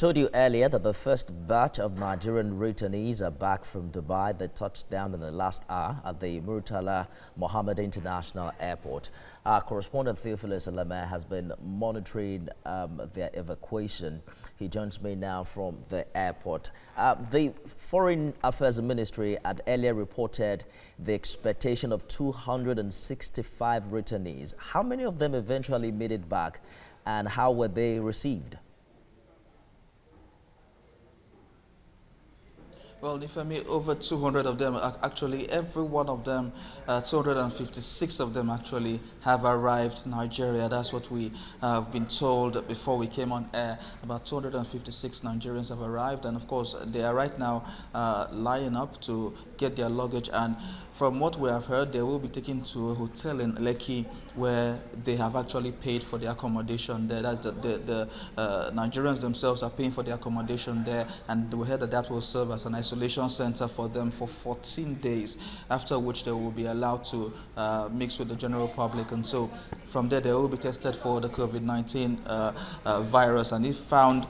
told you earlier that the first batch of Nigerian returnees are back from Dubai. They touched down in the last hour at the Murtala Muhammed International Airport. Our correspondent Theophilus Alame has been monitoring their evacuation. He joins me now from the airport. The Foreign Affairs Ministry had earlier reported the expectation of 265 returnees. How many of them eventually made it back, and how were they received? Well, Nifemi, over 200 of them, actually every one of them, 256 of them actually have arrived in Nigeria. That's what we have been told before we came on air. About 256 Nigerians have arrived, and of course they are right now lining up to get their luggage, and from what we have heard, they will be taken to a hotel in Lekki where they have actually paid for the accommodation there. That's the Nigerians themselves are paying for the accommodation there, and we heard that that will serve as an isolation center for them for 14 days, after which they will be allowed to mix with the general public. And so from there, they will be tested for the COVID-19 virus, and if found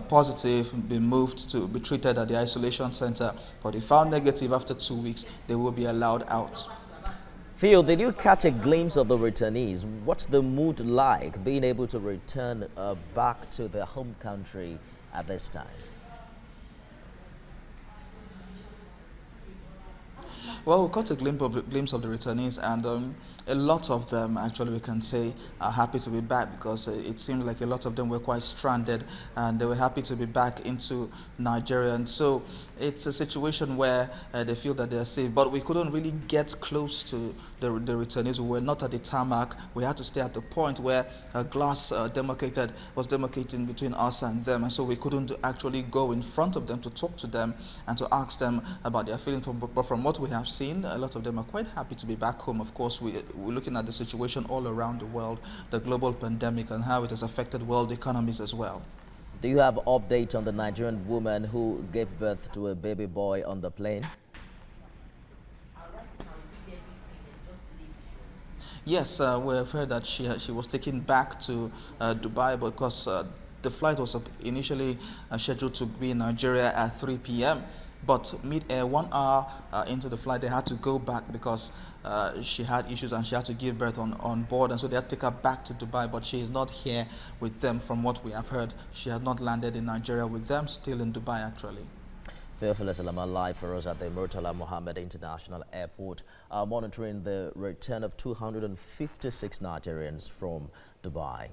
positive, be moved to be treated at the isolation center. But if found negative after 2 weeks, they will be allowed out. Theo, did you catch a glimpse of the returnees? What's the mood like being able to return back to their home country at this time? Well, we caught a glimpse of the returnees, and a lot of them, actually, we can say, are happy to be back, because it seems like a lot of them were quite stranded, and they were happy to be back into Nigeria. And so it's a situation where they feel that they're safe, but we couldn't really get close to the returnees. We were not at the tarmac. We had to stay at the point where a glass was demarcating between us and them, and so we couldn't actually go in front of them to talk to them and to ask them about their feelings. But from what we have seen, a lot of them are quite happy to be back home. Of course, we're looking at the situation all around the world, the global pandemic, and how it has affected world economies as well. Do you have update on the Nigerian woman who gave birth to a baby boy on the plane? Yes, we have heard that she was taken back to Dubai, because the flight was initially scheduled to be in Nigeria at 3 p.m. But mid-air, 1 hour into the flight, they had to go back because she had issues and she had to give birth on board. And so they had to take her back to Dubai, but she is not here with them from what we have heard. She had not landed in Nigeria with them, still in Dubai, actually. Theophilus Alama live for us at the Murtala Muhammed International Airport, monitoring the return of 256 Nigerians from Dubai.